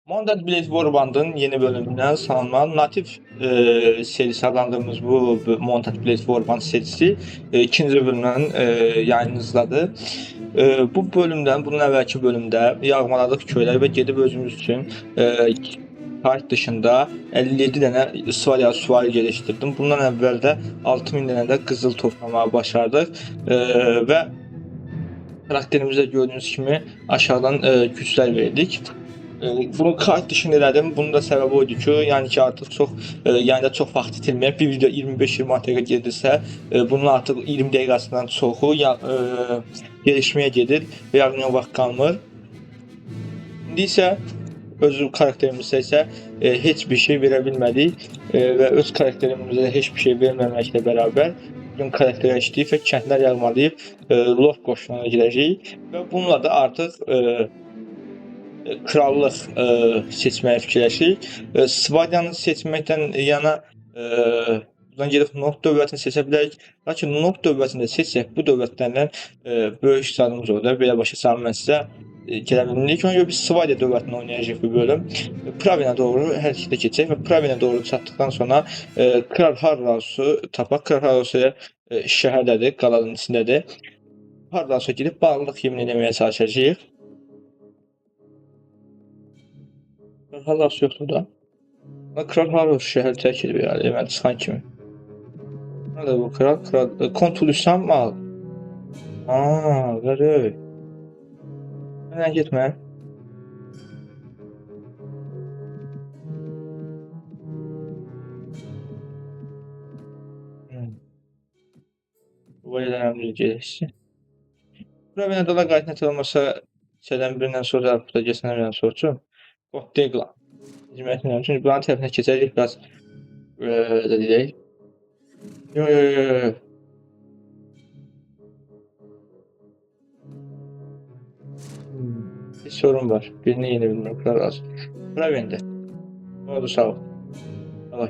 Mountain Blade Warband'ın yeni bölümünden salamlar. Natif serisi adlandırdığımız bu Mountain Blade Warband serisi ikinci bölümden yayınınızdadır. Bu bölümden, bunun evvelki bölümde yağmaladık köyler ve gedib özümüz üçün kart dışında 57 dənə süvari geliştirdim. Bundan əvvəl də 6000 dənə də qızıl toplamağı başardık və karakterimizdə gördüğünüz kimi aşağıdan güçlər verdik. Bunu kart dışında elədim. Bunun da səbəbi oydu ki, yəni ki artıq çox yəni də çox vaxt itirməyib. Bir video 25-20 dəqiqə gedirsə, bunun artıq 20 dəqiqəsindən çoxu ya gelişməyə gedir və yarına vaxt qalmır. İndi isə öz karakterimizə isə heç bir şey verə bilmədik və öz karakterimizə də heç bir şey verməməklə bərabər bugün karakterə işləyib və kəndlər yağmalayıb Lord qoşununa girəcəyik və bununla da artıq krallıq seçməyi fikirləşirik. Svadiyanı seçməkdən yana buradan gedib Nord dövlətini seçə bilərik. Lakin Nord dövlətini də seçsək, bu dövlətlərdən böyük iqtisadımız olur da. Belə başa salım mən sizə gələ bilmirik. Ona görə biz Svadiya dövlətini oynayacağıq bu bölüm. Pravinə doğru hər ikisi də keçəcək və Pravinə doğru çatdıqdan sonra Kral Harrausu tapaq. Kral Harrausu şəhərdədir, qalanın içindədir. Harrausa gedib bağlılıq yemin eləməyə çalışacağıq. Kral Harraus yoxdur da. Kral Harraus şəhər tərk edib yəni, mən çıxan kimi. Nədir bu kral? Kontulüsyan mı al? Qarı. Mənə getmə. Bu elədən bir gəlişsin. Bura mənə dala qayıtnət olmasa şeydən birindən sonra burada gəlsən birindən soruşum. Qot Degla. Hizmət edirəm. Çünki buranın tərəfinə keçərik biraz da deyək. Yo. Bir sorun var. Birini yeni bilmirəm. Kral lazım. Pravendi. Oldu sağ ol. Allah.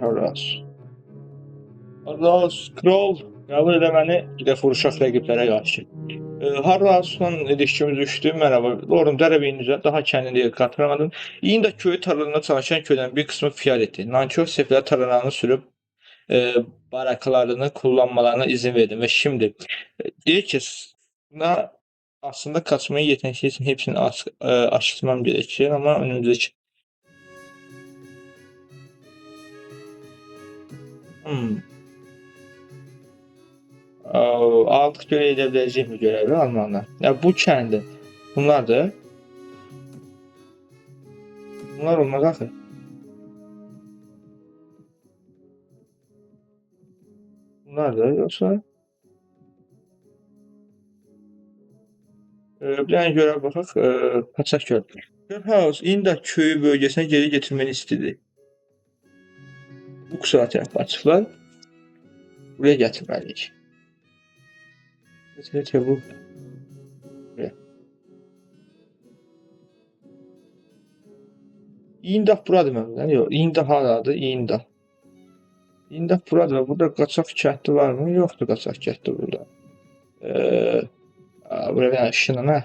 Harraus. Harraus, kral. Qəbul edə məni bir də vuruşaq rəqiblərə qarşı. Harraus'la ilişkimiz düşdü. Merhaba. Lordum dərəbiyinizə daha kendini katılamadım. İyi de köyü tarlalarına çalışan köyden bir kısmı fiyat etti. Nankör sefler tarlalarını sürüp barakalarını kullanmalarına izin verdim ve şimdi diyor ki buna aslında kaçmayı yeteneksiz için hepsini açtırmam gerekiyor ama önümüzdeki artık göre edebileceğim bir görevi Almanlar. Ya bu kendi. Bunlar da bunlar olmaz akı. Bunlar da yoksa bir dənə görev baxaq. Kaçak görev. House İndak köyü bölgesine geri getirmeni istedi. Bu kusura tərəf açıqlar. Buraya gətirməliyik. Gətir bu. Buraya. İndak buradır məndən. Yox, İndak haradır? İndak. İndak buradır. Burada qaçaq kəhdi var mı? Yoxdur qaçaq kəhdi burada. Buraya bir dənə şınına.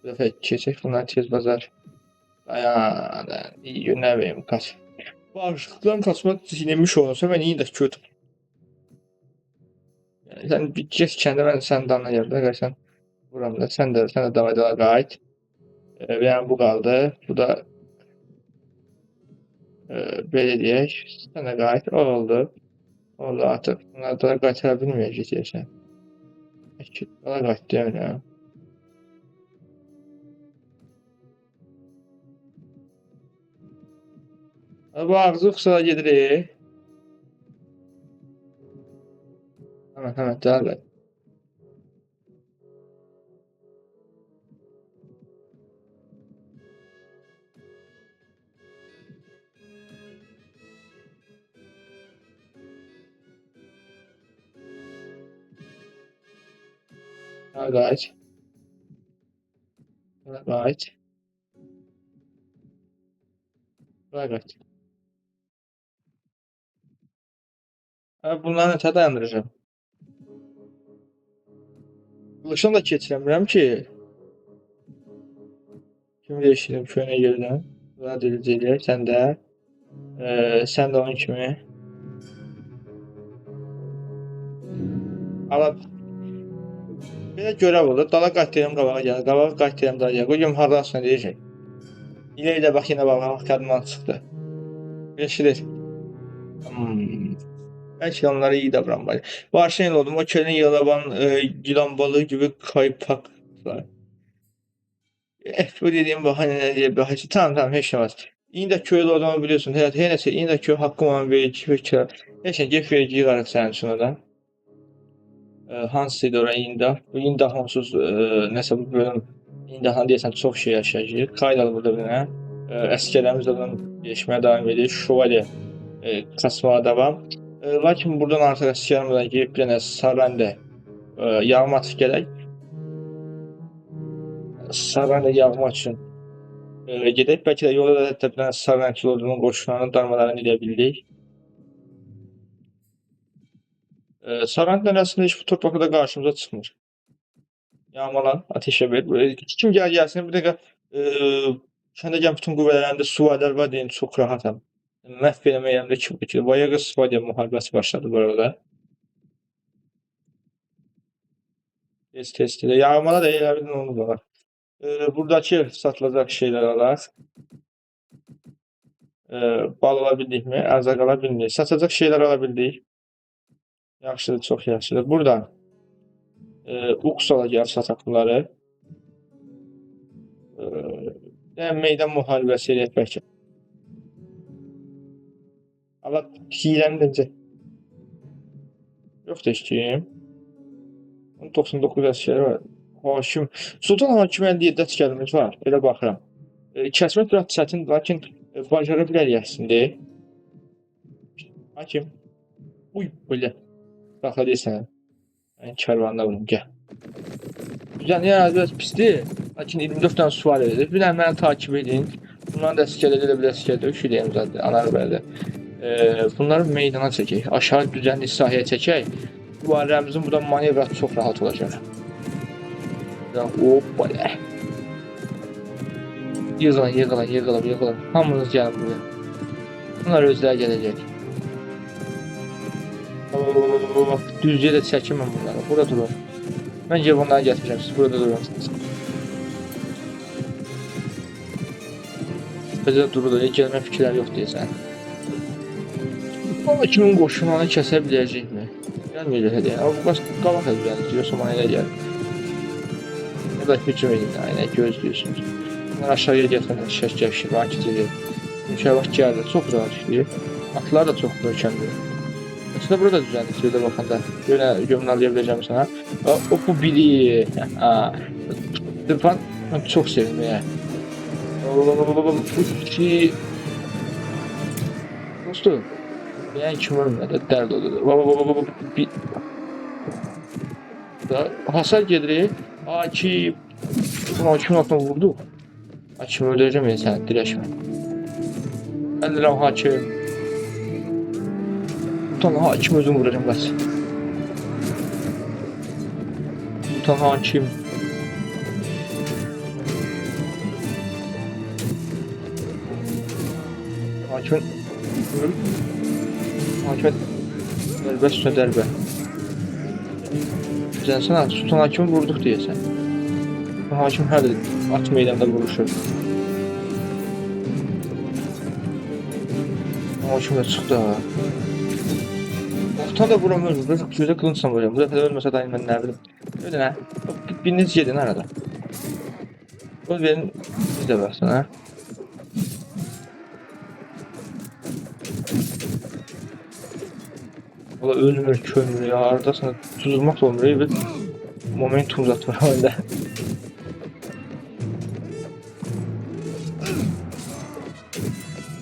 Bu dəfə keçək. Bunlar tez bazar. Dayan. İyi günlər verim. Kaç. Bağışıklıktan kaçmak sinirmiş olsa ben iyi de kötü. Yani sen bir kendi ben sen de anlayabilir. Sen buramda sen de davayda gayet. Yani bu kaldı. Bu da belediye. Sen de gayet oldu. Oldu artık. Bunlar da qaytarabilməyəcək sen. Daha qayıtdı yani. Bu ağzı qısa gedirik. Hemen devam et. Gayet. Gayet. Gayet. Bunları nətə dayandıracağım? Qılıçdan da keçirəmirəm ki. Kimi değiştirdim köyüne girdim. Burada dilcilik sen de. Sen de onun kimi. Ama belə görev olur. Dala qayıtdıyım qabağa gəlir. Qabağa qayıtdıyım dala gəlir. Bu gün hardan sonra deyəcək. İlə ilə bax yenə bax kadından çıxdı. Beşidir. Belki onlara iyi davranmalı. Varsayın oldum o köyün yalaban yılan balığı gibi kaypaklar. Bu dediğim bahane diye bir hacı. Tamam tamam hiç şey olmaz. İyi de köylü adamı biliyorsun. Her neyse iyi de köy hakkım olan verici fikir. Neyse gef verici yıkarak senin sonra. Hansıydı oraya indi. Bu indi hansız nəsə bu bölüm İndihan deyəsən çox şey yaşayacaq. Qaydalı burada bir dənə. Əsgərlərimiz də bunun gelişməyə davam edir. Şövalye kasmağa devam. Lakin buradan artıq əsgərlərimizdən girib bir dənə Sarəndə yağma gerək. Sarəndə yağma üçün gedək. Bəlkə də yolda da hətta bir dənə Sarənd ordunun qoşunlarını darmalarını edə bildik. Sarəndlə əslində heç bu torpaqda qarşımıza çıxmır. Yağmalan, ateşə ver. Kim gəlsin bir dəqiqə kəndə gələn bütün qüvvələrində suvarlar var deyin, çox rahatam. Məhv eləməyəm də kim bitir. Bayağı Svadiya müharibəsi başladı bu arada. Tez. Yağmala da elə bilin onu da var. Buradakı satılacaq şeylər alar. Bal alabildik mi? Ərzaq alabildik. Satacaq şeylər alabildik. Yaxşıdır, çox yaxşıdır. Buradan Uks alacaq sataq bunları. Meydan müharibəsi eləyək bəlkə. Allah hiləni necə? Yoxdur heç kim. 99 əsgəri var. Hakim. Sultan Hakim 57 əsgərimiz var. Elə baxıram. Kəsmək biraz çətin, lakin bacara bilərik əslində. Hakim. Uy, belə. Baxa deyirsən. Kərvanda bunun, gəl. Güzel, yəni biraz pisdir. Lakin 24 tane sual edir. Bir dənə məni takip edin. Bunların da əsgərləri də bir əsgərdir. Üşüdəyim zaten, anar bəli. Bunları meydana çəkək. Aşağı düzənli sahəyə çəkək. Duvarlarımızın buradan manevrat çox rahat olacaq. Hoppa. Yığılın. Hamınız gəlin buraya. Bunlar özləri gələcək. Düzcəyə də çəkim mən bunları. Burada durun. Mən gəlib onları gətirəcəm. Siz burada durun. Bizə durur. Gəlmə fikirləri yox deyəsən. Ama kimin qoşunlarını kəsə biləcəkmi? Gəlməyəcək hədə. Amma bu qabaq əzbəli ki, yoxsa mənə elə gəlir. Ya da hücum edin, aynə gözlüyorsunuz. Bunlar aşağıya gətirən şək gəvşir, vakitcədir. Müşəvvaq gəlir, çox rahat işləyir. Atlar da çox möhkəmdir. Aslında burada düzənlik sürədə baxanda gömünalaya biləcəm sana. O bu biri. Dırpan çox sevinmeye. Dostum. Yani kim ölmədi, dərd olur. Hasar gedirik. Hakim. Bunu hakimin altına vurduq. Hakim öldürəcəm yəni səni, dirəşmə. Əldirəm hakim. Utan hakim özüm vuracam, qaç. Utan hakim. Hakimin... Hakimin dərbə üstünə dərbə. Sən Sultan Hakimi vurduq deyəsən. Hakim hər at meydanda vuruşur. Hakim də çıxdı ha. Vaxtdan da vuramıyoruz. Gözə qılınçla vuruyorum. Bu dəfə də ölməsə dayım mən nə bilim. Öyle nə? Biriniz gedin arada. Öl verin. Biz də baxsın ha. Valla ölmür, kömür ya. Arada sana tutulmak da olmuyor. Bir momentum zat var oyunda.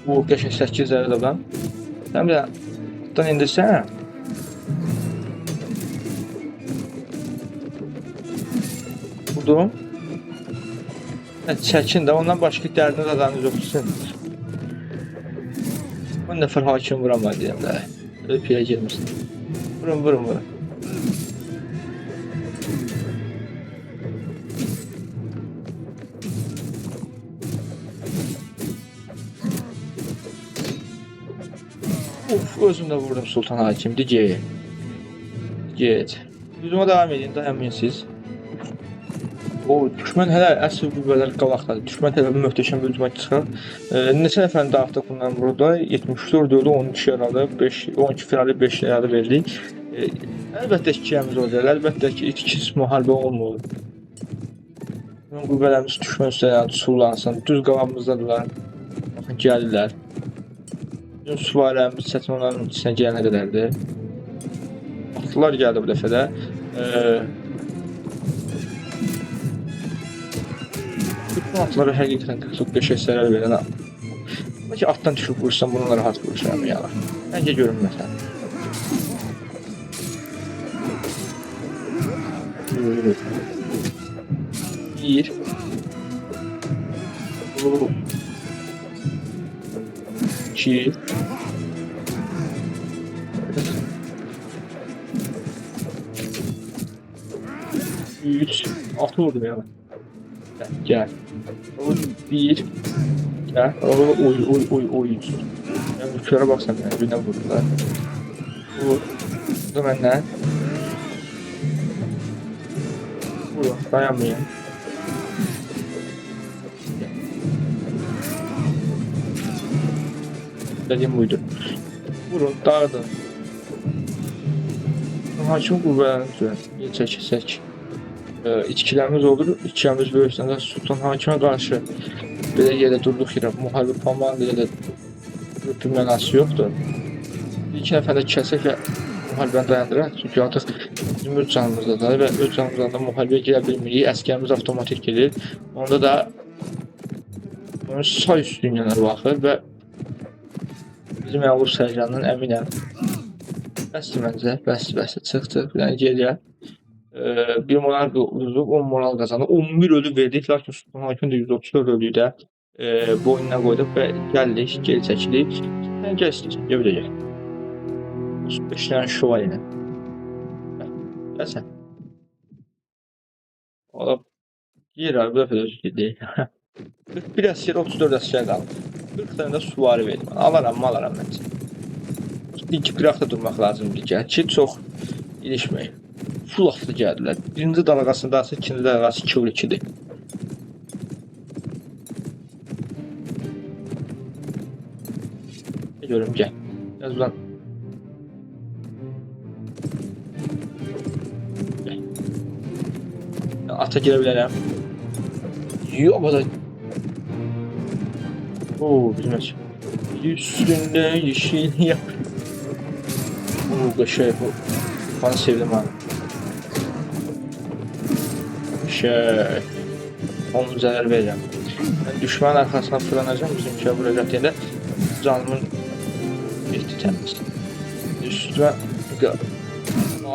Bu qəşəng 8 zərə də ben. Sən bir də atdan indirsən. Vurdum. Çəkin də ondan başqa dərdiniz adamınız yoxdur. Bu nəfər hakim vuramaz deyəm də. Öpüyə girmişsin. Vurun. Uf, özüm də vurdum Sultan Hakim. Get. Get. Hücuma devam edin, dayanmayın siz. O düşmən hələ əsl qüvvələr qabaqdadır. Düşmən tərəfi möhtəşəm bir hücuma çıxar. Neçə nəfərin də artıq bundan burada 74 öldü, 12 yaralı, 5 12 fərali 5 yaralı verdik. Əlbəttə ki, gəmimiz olacaq. Əlbəttə ki, itkisiz müharibə olmur. Bunun qüvvələrimiz düşmən üstələrə sullansın. Düz qabağımızdadılar. Baxın, gəlirlər. Bizim süvarilərimiz çətin onların içinə gələnə qədərdir. Atlılar gəldi bu dəfə də. Bütün atları həqiqətən 45 əsərlər verən. Bəlkə atdan düşüb vursam, bunu rahat vursam ya. Məncə görünməsən. Bir. İki. 3. 6 vurdum ya. Gel. Bir. Gel. Oy. Yani bu köre baksana, yani birine vurdular. Vur. Bu da benden. Vur. Dayanmayın. Dediğim buydu. Vurun, dağıdın. Hakim qüvvələrini çəkisək. İçkilərimiz olur. İçkilərimiz böyüsəndə Sultan Hakimə qarşı belə yerdə durduq yerə. Müharibə komanda ilə bir mənası yoxdur. İki nəfər də kəsək və müharibəni dayandıraq. Çünki artıq bizim öz canımızdadır və öz canımızda müharibəyə girə bilmirik. Əskərimiz avtomatik gelir. Onda da onun say üstünlüyünə baxır və bizim məğlub sayacağından əminəm. Bəsdir məncə, bəsdir, çıx, bir dənə geriyə. Bir moral uduzub, 10 moral qazandı. 11 ölü verdik, lakin Sultan Hakim də 134 ölüyü də boynuna qoyduq və gəldik, geri çəkilik. Sən gəl istəyirsən, gəl bir də gəl. 35 dənə şova ilə. Gəl sən. Ola, yer abi, bu dəfə də özü gedək. 41 əsgər, 34 əsgər qaldı. 40 dənə də suvari verdim. Alaram məncə. İlk qıraqda durmaq lazımdır ki, çox ilişməyin. Full atlı gəldilər. Birinci dalğasında ise ikinci dalğası 2-2'dir. Görüm, gəl. Gəl ulan. Gəl. Ata girə bilərəm. Yox, bu da. Oo, bizim açıq. Üstünde yeşil yap. Oo, şey bu. Bana sevdim abi. Onun zərər verəcəm. Ben düşmanın arkasına fırlanacağım. Bizimkiyə vuracaq deyəndə canımın etdi təmiz. Üstümə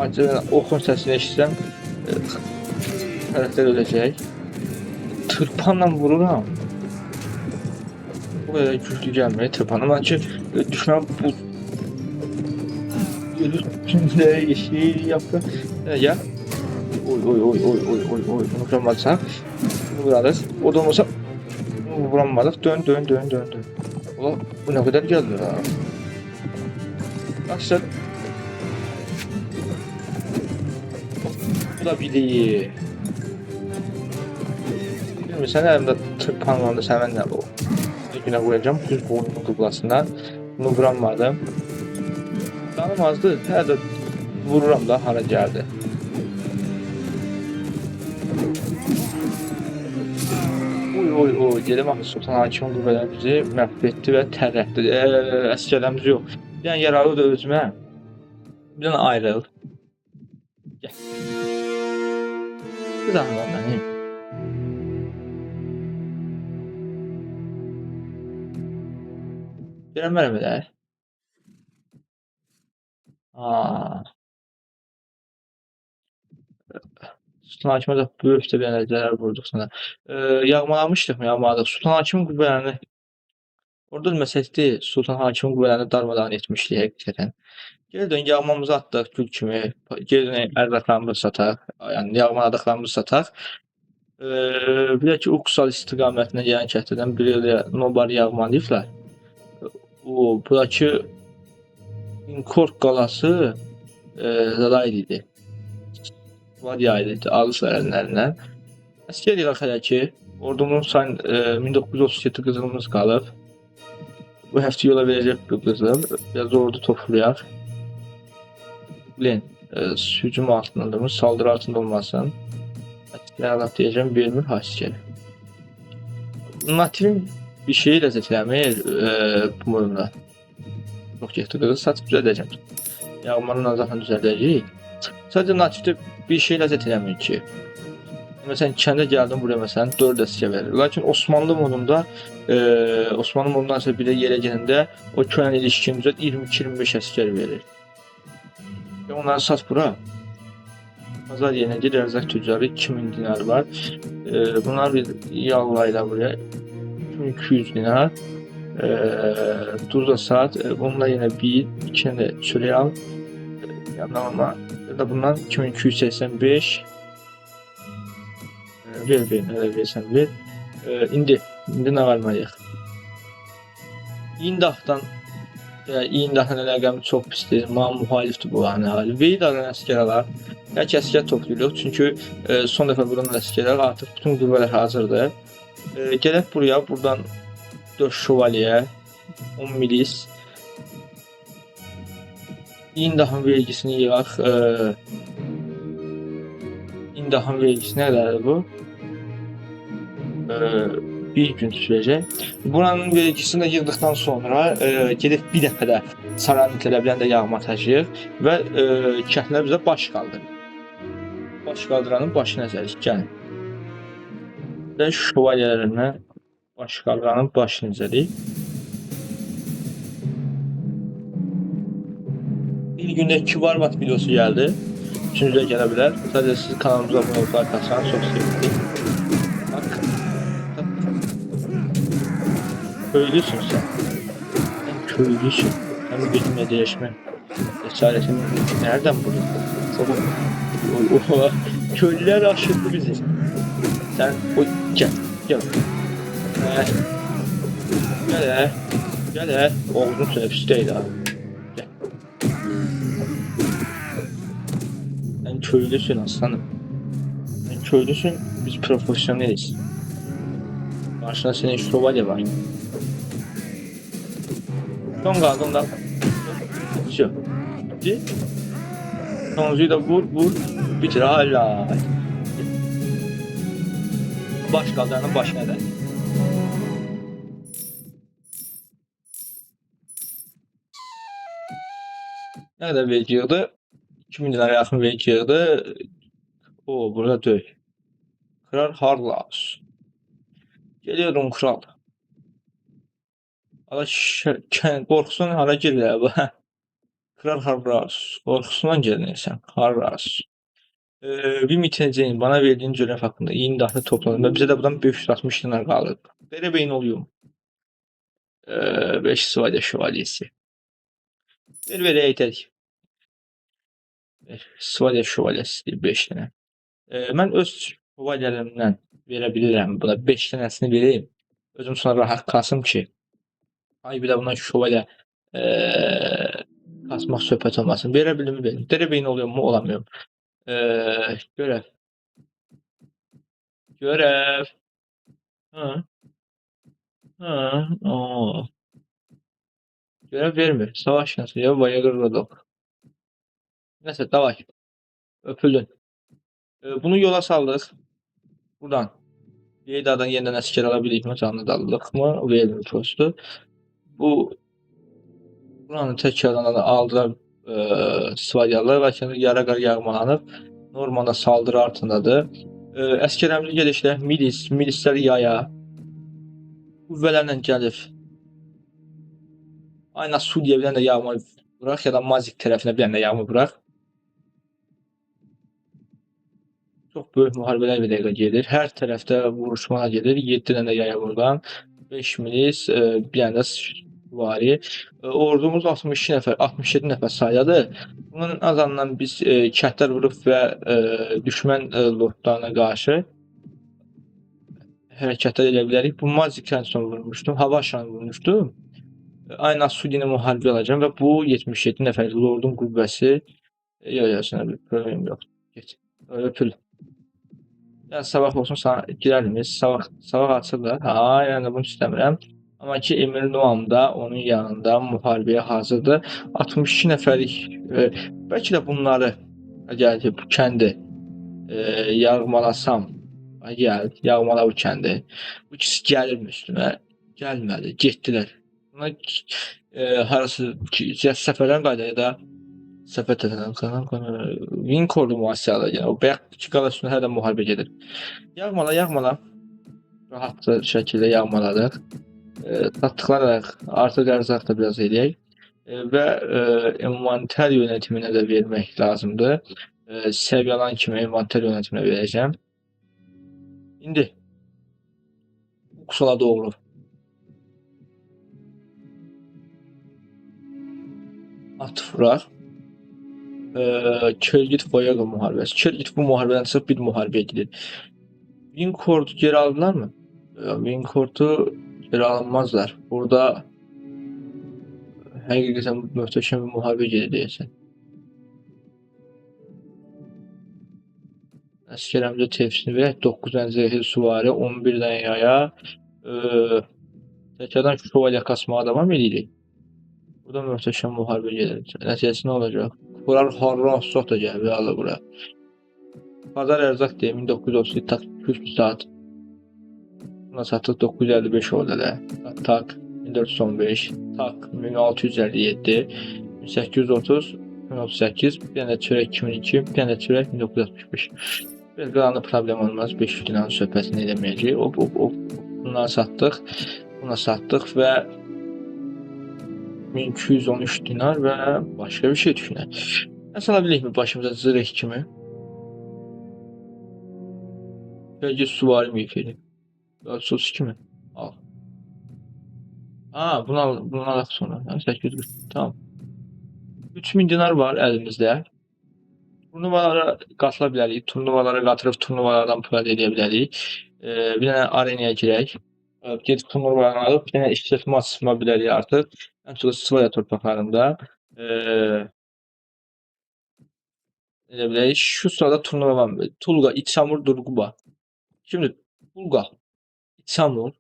acilən oxun səsini eşitsəm tərəflər öləcək. Tırpanla vururam. Bu qədər güclü gəlməyə tırpanım. Lakin düşman bu üstünde yeşil yaptı. Ya. Oy. Bunu vuramadık. Bunu vurarız. O da olmasa bunu vuramadık. Dön. Ulan bu ne kadar geldi ha. Başlar. Bu da biliyi. Bilmiyorum, sen elimde tırpanlandı. Sen ben ne bu? Güne koyacağım. Düz boynunun kıblasından. Bunu vuramadım. Tanımazdı. Her de vururam da hara geldi. Oy. Gelim axı Sultan Hakim qüvvələrimizi məhv etdi və tərəfdi. Əsgərlərimiz yox. Bir dənə yaralı da özümə. Bir dənə ayrıl. Gəl. Bir dənə lan mənim. Verəm edər. Sultan Hakimə də böyük də bir zərər vurduq sana. Yağmalamışdıq mı? Yağmaladık. Sultan Hakimin qüvvələrini orada məsələn Sultan Hakimin qüvvələrini darmadağın etmişdik həqiqətən. Geri dön, yağmamızı atdıq gül kimi. Geri dön, ərzaqlarımızı sataq. Yəni yağmaladıqlarımızı sataq. Bir də ki, Uksal istiqamətinə gələn kənddən biri ilə Nobar yağmalayıblar. Buradakı Inkork qalası Zadayd idi. Var yayıldı Ağustos əllərindən. Əskər yığaq hələ ki, ordumuz 1937 qızılımız qalıb. Bu həftə yola verəcək bu qızıl. Biraz ordu toplayaq. Len, hücum altındadır, saldırı altında olmasın. Əskər deyəcəm, vermir askeri. Nativin bir şeyi ləzzət eləmir bu oyunda. Çox getdi qızıl satıb düzədəcəm. Yağmanla zaten düzəldəcəyik. Sadəcə nativdə bir şey ləzzət eləmir ki. Məsələn, kəndə gəldim buraya məsələn 4 əskər verir. Lakin Osmanlı modunda Osmanlı modundan isə bir də yerə gələndə o köhnə ilişkimizə 22-25 əskər verir. Və onları sat bura. Bazar yerinə gedir, ərzaq tüccarı 2000 dinar var. Bunlar bir yallayla buraya 2200 dinar. Tuzla sat. Bununla yine bir, iki de çörək al. Yanlarına ya da bundan 2285 ver versən ver. İndi nə verməliyik? İndahdan İndahın əlaqəmi çox pisdir. Mənə müxalifdir bu hali. Veydadan əskərlər. Bəlkə əskər toplayırıq. Çünki son dəfə buranın əskərlər artıq bütün qüvvələr hazırdır. Gələk buraya, buradan 4 şövalye, 10 milis. İndahın vergisini yığaq. İndahın vergisi nə qədərdir bu? Bir gün sürəcək. Buranın vergisini yığdıqdan sonra gedib bir dəfə də sarayın tələblərini də yağmatacağıq və kəndlər bizə baş qaldırır. Baş qaldıranın başı nəzərik, gəlin. Və şövalyələrindən baş qaldıranın başı nəzərik. Bir gündə 2 Varvat videosu gəldi. Üçüncüdə gələ bilər. Sadəcə siz kanalımıza abunə olub like atsanız çox sevindik. Köylüsün sen. Sen köylüsün. Sen benimle değişme cesaretini nereden buluyorsun? Köylüler aşırdı bizi. Sen gel. Gel. Gel. Oğlum teneffüsteydi abi. Gel. Sen köylüsün aslanım. Sen köylüsün. Biz profesyoneliz. Karşına senin şövalye var. Son kaldı ondan. Şu. Bitti. Sonuncuyu da vur. Bitir hala. Baş kaldıranın başına eder. Ne kadar vergi yığdı? 2000 dinara yaxın vergi yığdı. O burada dök. Kral Harlaus. Geliyorum kral. Qorxusun hara girlər bu? Kral Harlaus. Qorxusundan gelirsən. Harlaus. Bir mitinceyin bana verdiğin görev hakkında iyi indahlı topladım ve bize de buradan 560 dinar kaldı. Derebeyin oluyor. 5 sıvayda şövalyesi. Ver yeter. Sıvayda şövalyesi 5 tane. Ben öz şövalyelerimden verebilirim buna 5 tanesini vereyim. Özüm sonra rahat kalsın ki. Ay bir de bundan şövalye kasmak söhbət olmasın. Verebilirim verin. Derebeyin oluyor mu? Olamıyorum. Görev. Hı. O. Görev vermir. Savaş nasıl ya? Bayagırladık. Neyse davay. Öpüldün. Bunu yola saldık. Buradan. Yeyda'dan yeniden əskər alabilirik mi? Canlı dalılıq mı? Vermir postu. Buranın tekrardan aldılar Svalyalılar və yara qar yağmalanıb. Normanda saldırı altındadır. Əskərlərimiz gedişdə milislər yaya. Qüvvələrlə gəlib. Ayna Sudiyə bir dənə də yağma bırak ya da Mazik tərəfinə bir dənə də yağma bırak. Çox böyük müharibələr bir dəqiqə gedir. Hər tərəfdə vuruşmalar gedir. 7 dənə də yaya buradan. 5 milis, bir dənə də süvari. Ordumuz 62 nəfər, 67 nəfər saydadır. Bunun azından biz kəndlər vurub və düşmən lordlarına qarşı hərəkətlər edə bilərik. Bu Mazikdən sonra vurmuşdum. Hava aşağını vurmuşdum. Ayın Asudini müharibə alacağım və bu 77 nəfərlik Lordun qüvvəsi yox, bir problem yox. Get. Öpül. Yəni sabah olsun sana girərmiz. Sabah açırlar. Ha, yəni bunu istəmirəm. Amma ki Emir Noam da onun yanında müharibəyə hazırdır. 62 nəfərlik bəlkə də bunları əgər ki bu kəndi yağmalasam, gəl, yağmala bu kəndi. Bu ikisi gəlirmi üstümə? Gəlmədi, getdilər. Buna harası səfərdən qayda ya da səfər təsəllüsü Wincordu mühasirədə yəni o bayaq iki qala üstünə hələ müharibə gedir. Yağmala. Rahat şəkildə yağmaladıq. Satdıqlaraq artıq ərzaq da biraz eləyək. Və envanter yönetiminə də vermək lazımdır. Səviyyə alan kimi envanter yönetiminə verəcəm. İndi Uksala doğru. At vuraq. Kelgit Voyaga müharibəsi. Kelgit bu müharibədən çıxıb bir müharibəyə gedir. Wincordu geri aldılar mı? Wincordu geri alınmazlar. Burada həqiqətən möhtəşəm bir müharibə gedir deyəsən. Əsgərəmizə tepsini verək. 9-dan zəhir süvari, 11-dən yaya. Təkərdən şövalyə kasmağa davam edirik. Burada möhtəşəm müharibə gedir. Nəticəsi nə olacaq? Kurar Harran çox da gəlir alır bura. Bazar ərzaq deyim 1937 tak 200 saat. Buna satdıq 955 orada da. Tak 1415, tak 1657, 1830, 1038, bir dənə çörək 2002, bir dənə çörək 1965. Bir qalanı problem olmaz. 500 dinar söhbətini edəməyəcək. Bunları satdıq. Buna satdıq və 1213 dinar və başqa bir şey düşünək. Nəsə ala bilikmi başımıza zırh kimi? Bəlkə süvari mülkədir. 32 mi? Al. Ha, bunu alaq sonra. 840. Tamam. 3000 dinar var əlimizdə. Turnuvalara qatıla bilərik. Turnuvalara qatırıb turnuvalardan pul əldə edə bilərik. Bir dənə arenaya girək. Gedib turnuvalarını alıb bir dənə işletmə açma bilərik artıq. Ən çox Sivaya torpaqlarında. Elə bilərik. Şu sırada turnuva var. Tulga, İçamur, Durguba. Şimdi Tulga, İçamur.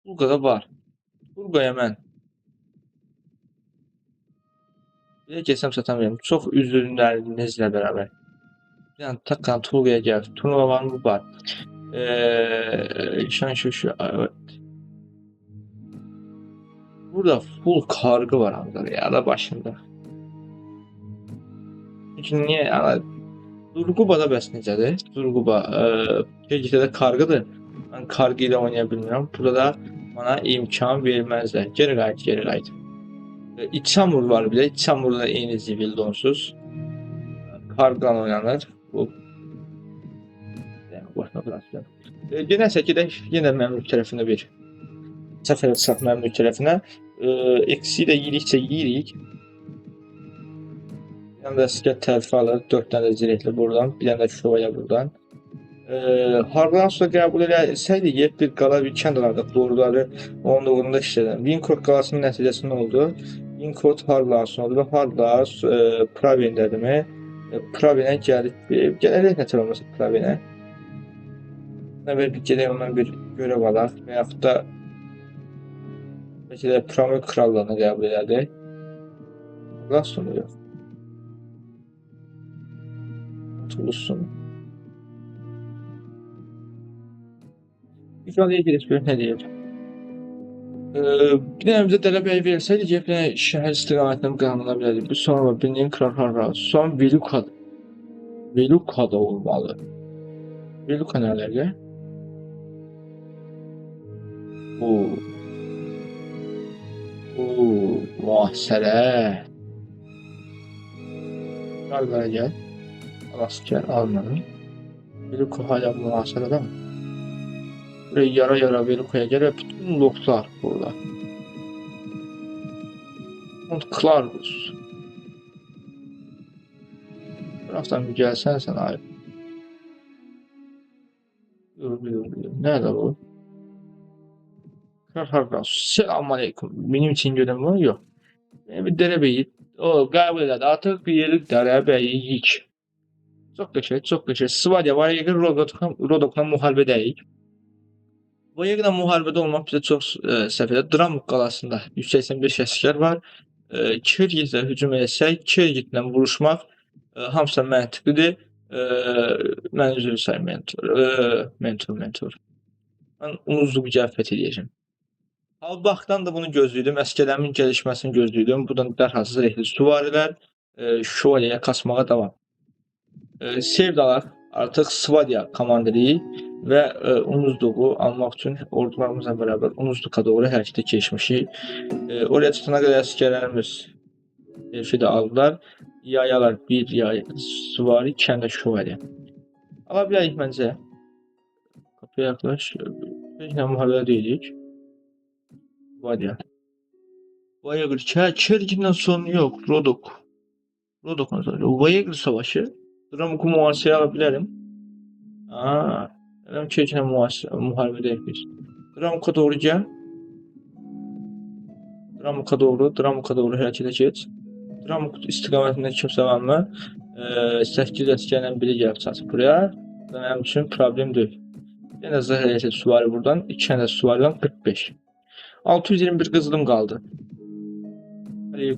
Tulga'da var. Tulga'ya mən bir keçsəm satamıyorum. Çox üzürlərinizlə bərabər. Yəni taqqan Tulga'ya gəl. Turnuva var mı? Var. Şan şu. Evet. Burada full kargı var ancaq ya da başında. Çünki niyə? Durguba'da bəs necədir? Durguba PGT-də kargıdır. Mən kargı ilə oynaya bilmirəm. Burada da bana imkan verməzlər. Geri qayıt. İçamur var bir də. İçamurda eyni zibildə onsuz. Kargıdan oynanır. Bu başına bırakacağım. Yenəsə gedək yenə məmlük tərəfinə bir səfər çıxaq məmlük tərəfinə. Eksi də yeyirik. Bir dənə də əsgər tərfi alır. 4 dənə də zirehli buradan. Bir dənə də şövalyə buradan. Hardan sonra qəbul eləsəydik, bir qala bir kənd alardıq. Doğruları onun uğrunda işlədən. Wincourt qalasının nəticəsi nə oldu? Wincourt Harlarsın oldu və Harlars Praven'dədimi? Praven'ə gələk nətər olmasa Praven'ə. Bir gedək ondan bir görev alaq və yaxud da bəlkə də Pramuk krallığını qəbul elədik. Harlarsın yox. Tulussun. İfadəyə gedək görək nə deyir. Bir dənə bizə tələbəyə versəydik, bir dənə şəhər istiqamətindən qanuna bilərdik. Bu sonra bildiyin Kral Harra. Son Veluka'da olmalı. Veluka nerede? Muhasere. Galiba gel. Asker almadım. Veluka hala muhasarada mı? Buraya yara Veluka'ya gel ve bütün lordlar burada. Mont Clarus. Taraftan bir gelsen sen abi. Dur. Nerede bu? Selamünaleyküm. Benim için gören var yok. Bir derebeyi o kabul eder. Artık bir yeri derebeyi yik. Çok geçer, çok geçer. Svadya var ya Rodok'la muharebe değil. Bu yegdə müharibədə olmaq bizə çox səfərdə Dramuk qalasında 185 əsgər var. Kirgizlə hücum etsək, Kirgizlə vuruşmaq hamısı məntiqidir. Mən üzr istəyirəm mentor. Mən Unuzluğu gəlib fəth edəcəm. Albaqdan da bunu gözləyirdim, əsgərlərimin gəlişməsini gözləyirdim. Buradan dərhal zirehli süvarilər şövalyəyə qaçmağa davam. Sevdalar artıq Svadya komandiri və Unuzluğu almaq üçün ordularımızla bərabər Unuzluğa doğru hərəkətə keçmişik. Oraya çıxana qədər əsgərlərimiz şey də aldılar. Yayalar bir yay süvari, iki də şövalyə. Ala bilərik məncə. Kapıya yaklaş. Yine müharibə deyilik. Svadya. Vayagır. Kirgizdən sorun yox. Rodok'la savaşı. Vayagır savaşı. Dramuk'u muhasireye alabilirim. Benim Kirgiz'le muharebede yapıyoruz. Dramuk'a doğru gel. Dramuk'a doğru hərəkətə geç. Dramuk istiqamətində kimsə varmı? 8 əsgərlə biri gəlib çatıb buraya. Mənim üçün problem deyil. Yenə zırh hərəkət süvari buradan. 2 tane süvariden 45. 621 qızılım qaldı.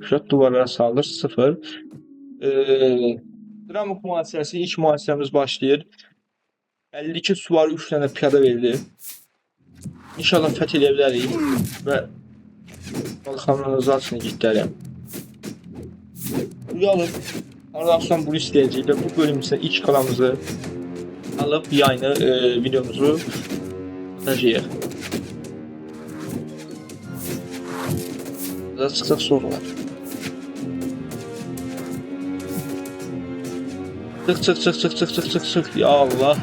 Kuşat duvarlara saldır. 0. Dramuk mühasirəsi ilk mühasirəmiz başlayır. 52 süvari 3 tane piyada verildi. İnşallah fəth edə bilərik və Balxanlarınızı açın gitlərim. Bunu alıb, aradan bunu istəyəcək və bu bölüm isə ilk qalamızı alıb yayını videomuzu atacağıq. Burada çıxsaq sorular. Çıx. Ya Allah.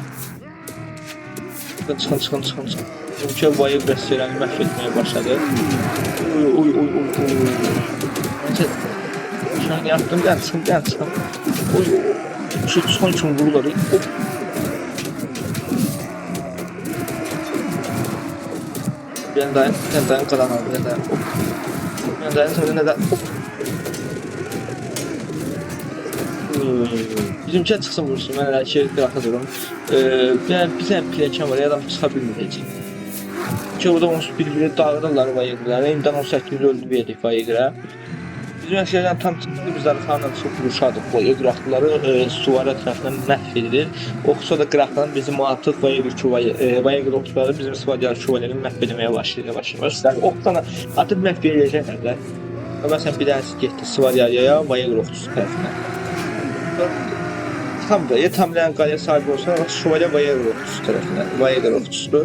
Çıxın. Çünki vayı bəstələrini məhv etməyə başladı. Uy. Şunu yaptım, gel çıxın. Uy. Son üçün vururlar. Ben dayan kazanalım. Ben dayan. Bizimkiler çıxsın vursun, mən elə şey qıraxa durum. Bir tane piləkən var, adam çıxa bilməyəcək. Çünki orada onsuz bir-biri dağıdırlar vayıqlara, imdən 18 öldü verdik vayıqlara. Bizim əsgərdən tam çıxdı, biz arxanla çox vuruşadıq vayıq qıraqları, suvara tərəfindən məhv edilir. Oxusa da qıraqdan bizim artıq vayıqır oxuları bizim Svadya şövalyəni məhv etməyə başlayır. Oxudan artıq məhv edəcəklər. Məsələn, bir dənəsi getdi Svadyaya, vayıqır oxusu tərəfindən. Tamlayan qalaya sahib olsa, şövalyə vayıqır oxusu tərəfindən, vayıqır oxusu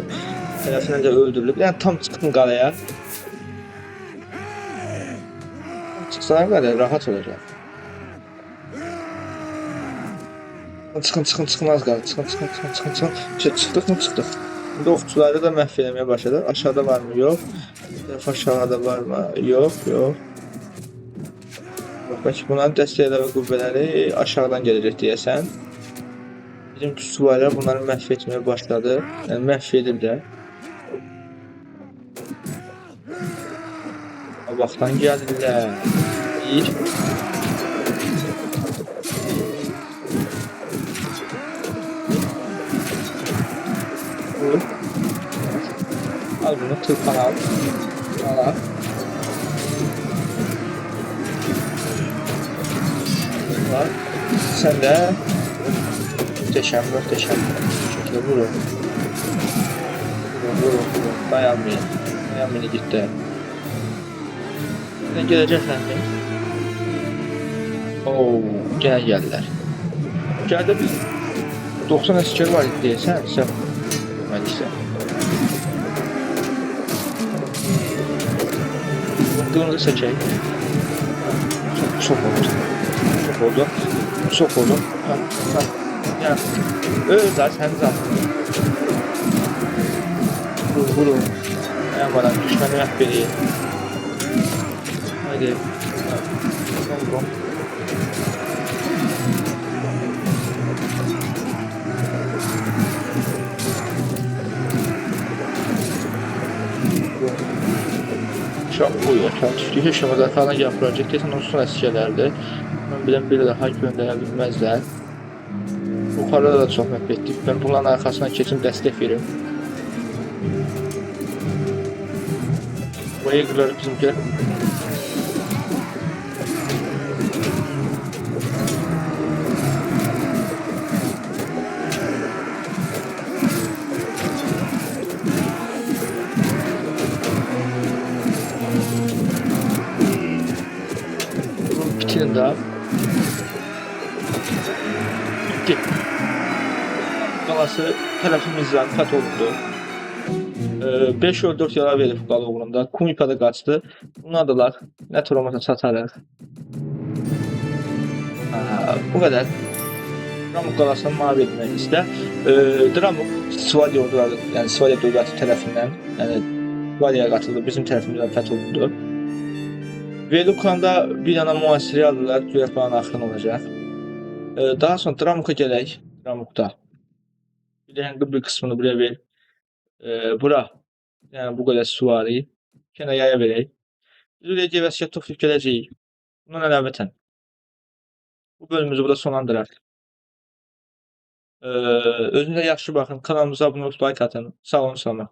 tərəfindən də öldürülüb. Yəni tam çıxın qalaya. Çıxsana qədər rahat olacaq. Çıxın az qaldı. Çıxdıq. İndi oxçuları da məhv eləməyə başladı. Aşağıda var mı? Yox. Aşağıda var mı? Yox. Bəlkə bunların dəstək əlavə qüvvələri aşağıdan gələcək deyəsən. Bizim süvarilər bunları məhv etməyə başladı. Yəni məhv edir də. Baxdan gəlirlər. Bir. Vur. Al bunu, tırpan al. Al. Var. Sen de muhteşem. Şöyle vurun. Dayanmayın gitti. Nereden gelecekler mi? Gene geldiler. Geldi bir 90 asker var deyəsən, sən deməliksə. Qılınızı çəkək. Çox oldu. Ya, öldür sen zaten. Vurun. Ayağmadan düşməni məhv edeyim. Haydi. Vurun. Çok uyuyor. Düştüğü aşamada falan yapılacak. Kesin o son əsgərlərdir. Mən bilən bir daha göndərə bilməzlər. Yuxarıda da çox məhv etdik. Ben bunların arxasından keçim dəstək verim. Bu Eagle'ları bizimkiler bitirin daha. Bitti. Qalası tərəfimizdən fəth olundu. 5 öl 4 yara verib qala uğrunda. Kumipa da qaçdı. Bunlardalar. Nə Tromata çatarıq. Bu qədər. Dramuk qalasını mavi etmək istə. Dramuk Svadiya orduları, yəni Svadiya dövləti tərəfindən, yəni Svadiyaya qatıldı. Bizim tərəfimizdən fəth olundu. Velukanda bir dənə müasiri aldılar. Güya falan axın olacaq. Daha sonra Dramuka gələk. Dramukda. Bir də bir qismini buraya ver. Bura. Yəni bu qədər süvari. Kenə yaya verək. Biz buraya Gevəskət toplayıb gələcəyik. Bundan əlavətən. Bu bölümümüzü burada sonlandıraq. Özünüzə yaxşı baxın. Kanalımıza abunə olub like atın. Sağ olun, salamat.